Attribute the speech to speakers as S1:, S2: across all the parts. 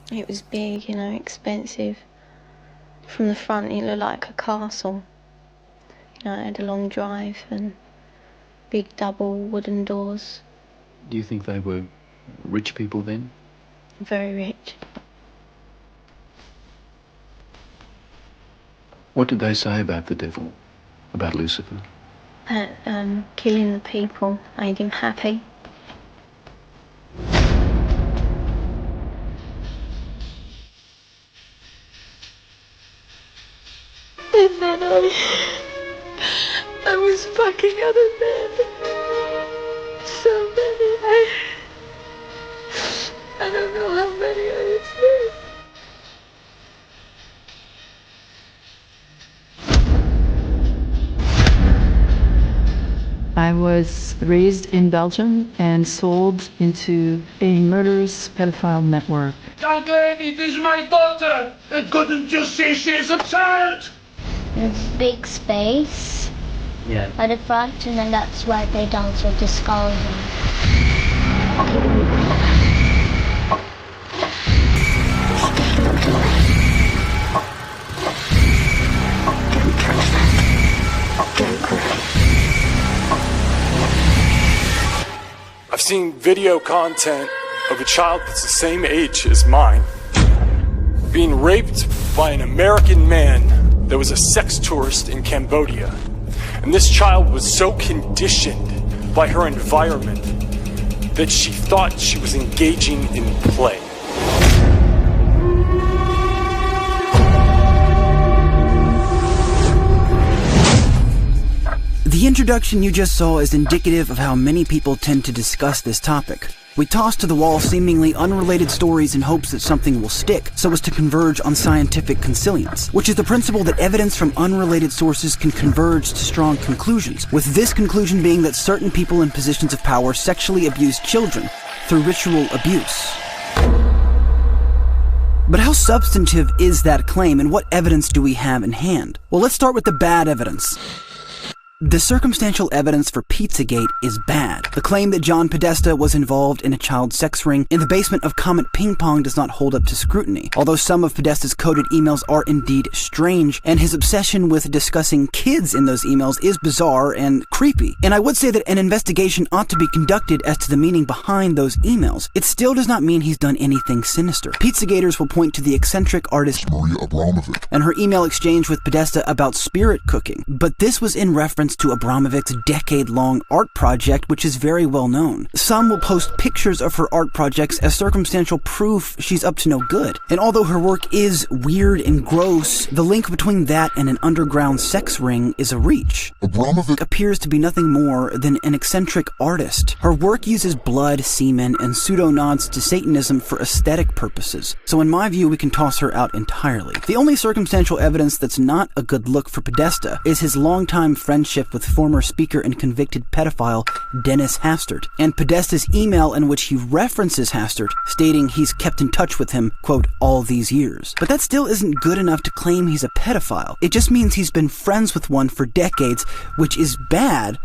S1: It was big, expensive. From the front it looked like a castle. It had a long drive and big double wooden doors.
S2: Do you think they were rich people then?
S1: Very rich.
S2: What did they say about the devil? About Lucifer?
S1: That killing the people made him happy. And then I was fucking other men. So many. I don't know how many I was.
S3: I was raised in Belgium and sold into a murderous pedophile network.
S4: Duncan, it is my daughter! Couldn't you see she's a child?
S5: There's a big space at the front, and then that's where they dance with the skulls.
S6: I've seen video content of a child that's the same age as mine being raped by an American man that was a sex tourist in Cambodia. And this child was so conditioned by her environment that she thought she was engaging in play.
S7: The introduction you just saw is indicative of how many people tend to discuss this topic. We toss to the wall seemingly unrelated stories in hopes that something will stick, so as to converge on scientific consilience, which is the principle that evidence from unrelated sources can converge to strong conclusions, with this conclusion being that certain people in positions of power sexually abuse children through ritual abuse. But how substantive is that claim, and what evidence do we have in hand? Well, let's start with the bad evidence. The circumstantial evidence for Pizzagate is bad. The claim that John Podesta was involved in a child sex ring in the basement of Comet Ping Pong does not hold up to scrutiny, although some of Podesta's coded emails are indeed strange, and his obsession with discussing kids in those emails is bizarre and creepy. And I would say that an investigation ought to be conducted as to the meaning behind those emails. It still does not mean he's done anything sinister. Pizzagators will point to the eccentric artist Maria Abramovic and her email exchange with Podesta about spirit cooking, but this was in reference to Abramovic's decade-long art project, which is very well known. Some will post pictures of her art projects as circumstantial proof she's up to no good. And although her work is weird and gross, the link between that and an underground sex ring is a reach. Abramovic appears to be nothing more than an eccentric artist. Her work uses blood, semen, and pseudo-nods to Satanism for aesthetic purposes. So in my view, we can toss her out entirely. The only circumstantial evidence that's not a good look for Podesta is his longtime friendship with former speaker and convicted pedophile Dennis Hastert, and Podesta's email in which he references Hastert, stating he's kept in touch with him, quote, all these years. But that still isn't good enough to claim he's a pedophile. It just means he's been friends with one for decades, which is bad,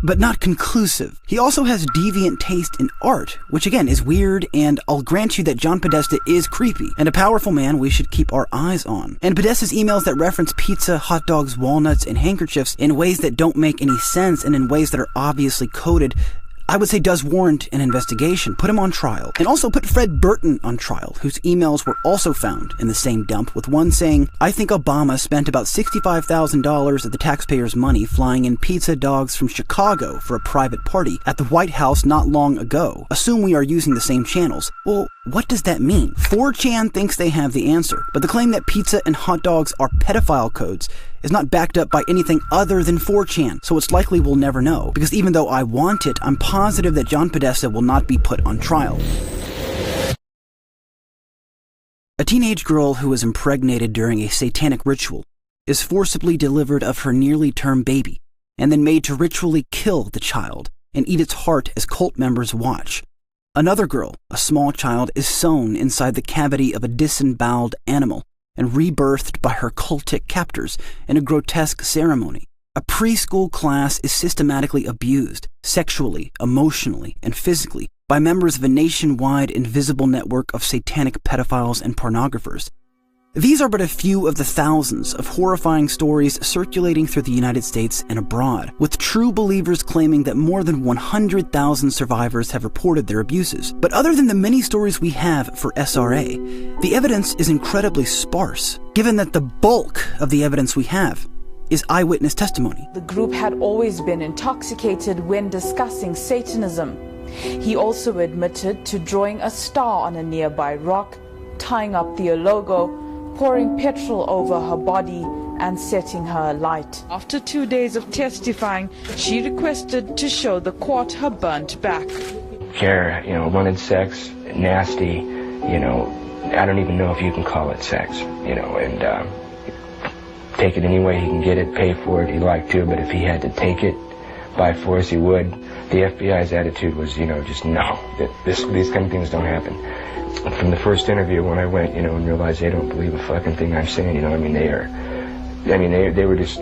S7: but not conclusive. He also has deviant taste in art, which again is weird, and I'll grant you that John Podesta is creepy, and a powerful man we should keep our eyes on. And Podesta's emails that reference pizza, hot dogs, walnuts, and handkerchiefs in ways that don't make any sense and in ways that are obviously coded, I would say does warrant an investigation. Put him on trial. And also put Fred Burton on trial, whose emails were also found in the same dump, with one saying, I think Obama spent about $65,000 of the taxpayers' money flying in pizza dogs from Chicago for a private party at the White House not long ago. Assume we are using the same channels. Well, what does that mean? 4chan thinks they have the answer, but the claim that pizza and hot dogs are pedophile codes is not backed up by anything other than 4chan, so it's likely we'll never know, because even though I want it, I'm positive that John Podesta will not be put on trial. A teenage girl who was impregnated during a satanic ritual is forcibly delivered of her nearly term baby, and then made to ritually kill the child and eat its heart as cult members watch. Another girl, a small child, is sewn inside the cavity of a disemboweled animal and rebirthed by her cultic captors in a grotesque ceremony. A preschool class is systematically abused, sexually, emotionally, and physically, by members of a nationwide invisible network of satanic pedophiles and pornographers. These are but a few of the thousands of horrifying stories circulating through the United States and abroad, with true believers claiming that more than 100,000 survivors have reported their abuses. But other than the many stories we have for SRA, the evidence is incredibly sparse, given that the bulk of the evidence we have is eyewitness testimony.
S8: The group had always been intoxicated when discussing Satanism. He also admitted to drawing a star on a nearby rock, tying up the logo, pouring petrol over her body, and setting her alight. After 2 days of testifying, she requested to show the court her burnt back.
S9: Care, wanted sex, nasty, I don't even know if you can call it sex, and take it any way he can get it, pay for it, he'd like to, but if he had to take it by force, he would. The FBI's attitude was, just no, that these kind of things don't happen. From the first interview when I went, and realized they don't believe a fucking thing I'm saying, they were just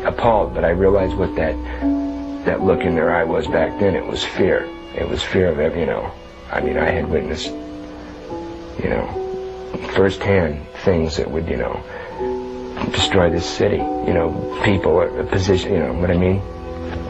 S9: appalled, but I realized what that look in their eye was back then. It was fear. It was fear of, I had witnessed, firsthand things that would, destroy this city, people, a position, what I mean?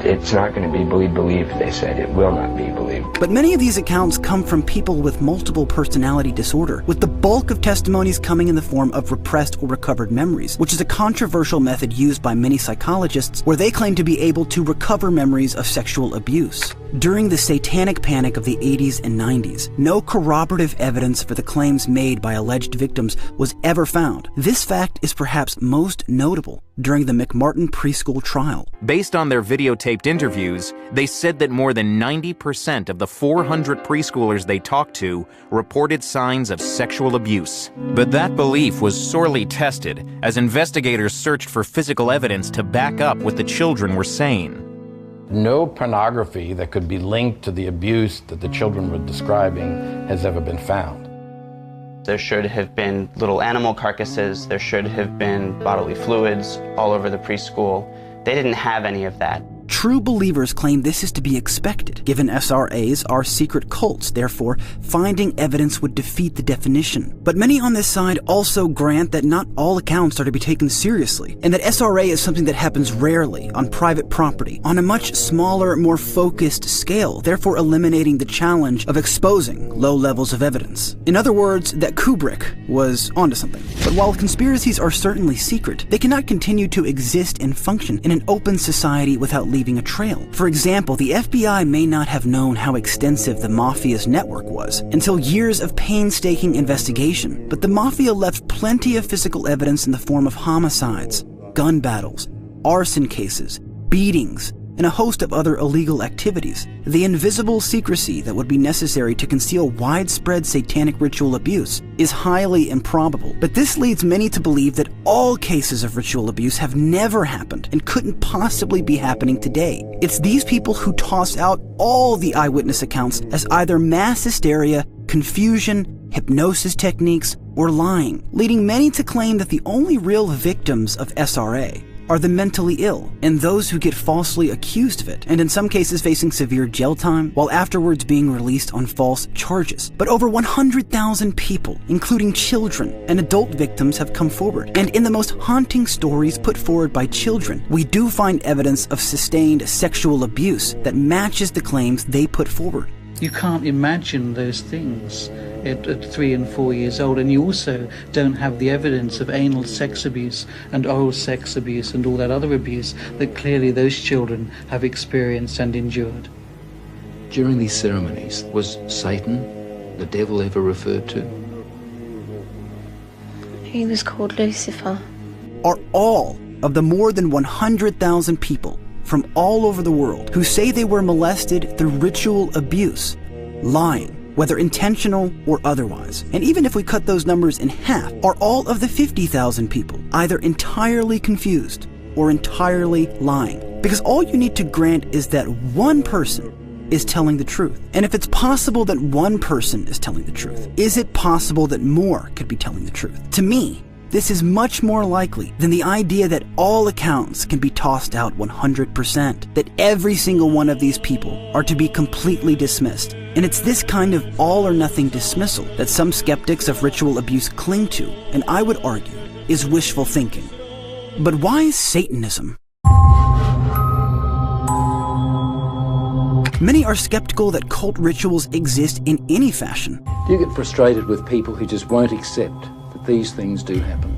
S9: It's not going to be believed, they said. It will not be believed.
S7: But many of these accounts come from people with multiple personality disorder, with the bulk of testimonies coming in the form of repressed or recovered memories, which is a controversial method used by many psychologists where they claim to be able to recover memories of sexual abuse. During the satanic panic of the 80s and 90s, no corroborative evidence for the claims made by alleged victims was ever found. This fact is perhaps most notable during the McMartin preschool trial.
S10: Based on their videotaped interviews, they said that more than 90% of the 400 preschoolers they talked to reported signs of sexual abuse. But that belief was sorely tested as investigators searched for physical evidence to back up what the children were saying.
S11: No pornography that could be linked to the abuse that the children were describing has ever been found.
S12: There should have been little animal carcasses, there should have been bodily fluids all over the preschool. They didn't have any of that.
S7: True believers claim this is to be expected, given SRAs are secret cults, therefore finding evidence would defeat the definition. But many on this side also grant that not all accounts are to be taken seriously, and that SRA is something that happens rarely on private property, on a much smaller, more focused scale, therefore eliminating the challenge of exposing low levels of evidence. In other words, that Kubrick was onto something. But while conspiracies are certainly secret, they cannot continue to exist and function in an open society without leaving a trail. For example, the FBI may not have known how extensive the Mafia's network was until years of painstaking investigation, but the Mafia left plenty of physical evidence in the form of homicides, gun battles, arson cases, beatings, and a host of other illegal activities. The invisible secrecy that would be necessary to conceal widespread satanic ritual abuse is highly improbable, but this leads many to believe that all cases of ritual abuse have never happened and couldn't possibly be happening today. It's these people who toss out all the eyewitness accounts as either mass hysteria, confusion, hypnosis techniques, or lying, leading many to claim that the only real victims of SRA are the mentally ill and those who get falsely accused of it, and in some cases facing severe jail time while afterwards being released on false charges. But over 100,000 people, including children and adult victims, have come forward. And in the most haunting stories put forward by children, we do find evidence of sustained sexual abuse that matches the claims they put forward.
S13: You can't imagine those things at 3 and 4 years old, and you also don't have the evidence of anal sex abuse and oral sex abuse and all that other abuse that clearly those children have experienced and endured.
S2: During these ceremonies, was Satan, the devil, ever referred to?
S1: He was called Lucifer.
S7: Are all of the more than 100,000 people from all over the world who say they were molested through ritual abuse lying, whether intentional or otherwise? And even if we cut those numbers in half, are all of the 50,000 people either entirely confused or entirely lying? Because all you need to grant is that one person is telling the truth. And if it's possible that one person is telling the truth, is it possible that more could be telling the truth? To me, This is much more likely than the idea that all accounts can be tossed out 100%, that every single one of these people are to be completely dismissed. And it's this kind of all-or-nothing dismissal that some skeptics of ritual abuse cling to, and I would argue, is wishful thinking. But why Satanism? Many are skeptical that cult rituals exist in any fashion.
S2: Do you get frustrated with people who just won't accept that these things do happen?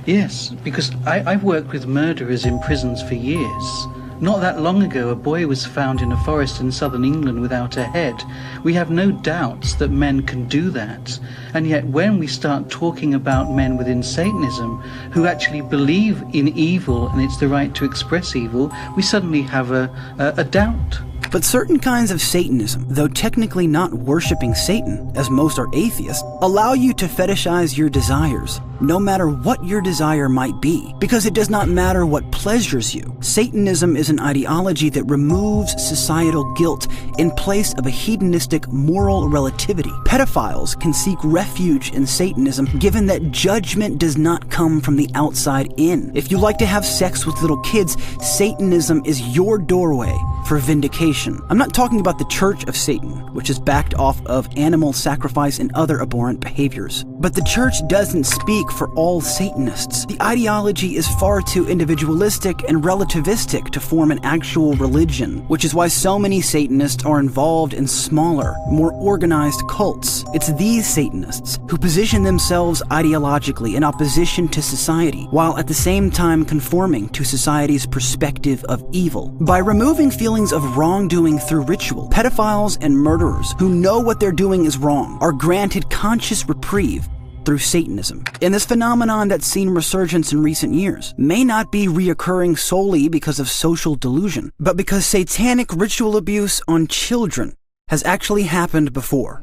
S13: Yes, because I've worked with murderers in prisons for years. Not that long ago, a boy was found in a forest in southern England without a head. We have no doubts that men can do that. And yet when we start talking about men within Satanism who actually believe in evil and it's the right to express evil, we suddenly have a doubt.
S7: But certain kinds of Satanism, though technically not worshipping Satan, as most are atheists, allow you to fetishize your desires, no matter what your desire might be, because it does not matter what pleasures you. Satanism is an ideology that removes societal guilt in place of a hedonistic moral relativity. Pedophiles can seek refuge in Satanism given that judgment does not come from the outside in. If you like to have sex with little kids, Satanism is your doorway for vindication. I'm not talking about the Church of Satan, which is backed off of animal sacrifice and other abhorrent behaviors. But the Church doesn't speak for all Satanists. The ideology is far too individualistic and relativistic to form an actual religion, which is why so many Satanists are involved in smaller, more organized cults. It's these Satanists who position themselves ideologically in opposition to society, while at the same time conforming to society's perspective of evil. By removing feelings of wrongdoing through ritual, pedophiles and murderers who know what they're doing is wrong are granted conscious reprieve through Satanism. And this phenomenon that's seen resurgence in recent years may not be reoccurring solely because of social delusion, but because satanic ritual abuse on children has actually happened before.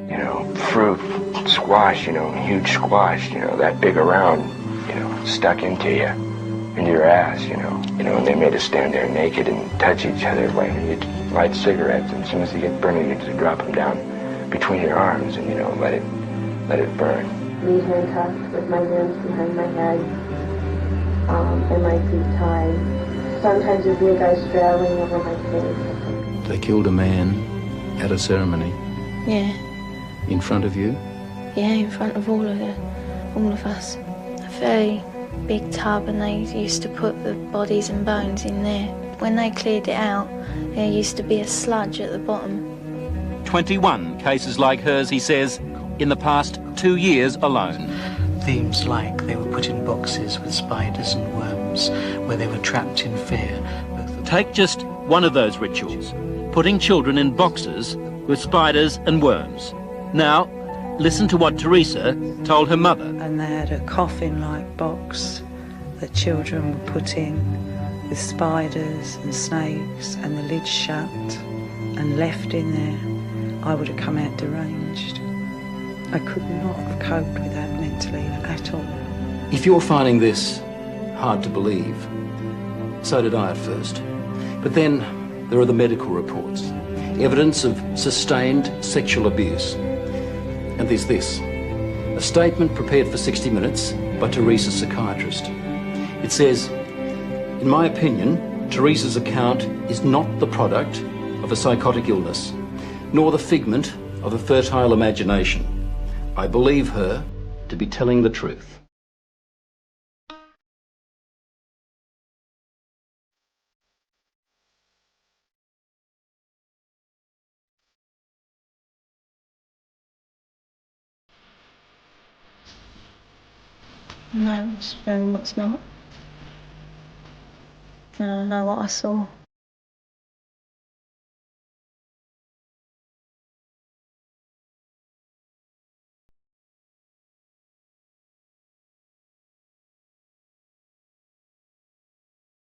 S9: You know, fruit, squash, huge squash, that big around, stuck into your ass, and they made us stand there naked and touch each other like you'd light cigarettes, and as soon as they get burning, you just drop them down between your arms and, let it burn.
S14: Me handcuffed with my hands behind my head, and my feet tied. Sometimes there'd be a guy straddling over my face.
S2: They killed a man at a ceremony.
S1: Yeah.
S2: In front of you?
S1: Yeah, in front of all of us. A very big tub, and they used to put the bodies and bones in there. When they cleared it out, there used to be a sludge at the bottom.
S15: 21 cases like hers, he says, in the past 2 years alone.
S13: Themes like they were put in boxes with spiders and worms, where they were trapped in fear.
S15: Take just one of those rituals, putting children in boxes with spiders and worms. Now, listen to what Teresa told her mother.
S16: And they had a coffin-like box that children were put in with spiders and snakes, and the lid shut and left in there. I would have come out deranged. I could not have coped with that mentally at all.
S2: If you're finding this hard to believe, so did I at first. But then there are the medical reports, evidence of sustained sexual abuse. And there's this, a statement prepared for 60 Minutes by Teresa's psychiatrist. It says, in my opinion, Teresa's account is not the product of a psychotic illness, nor the figment of a fertile imagination. I believe her to be telling the truth.
S1: No, what's not. I know what I saw.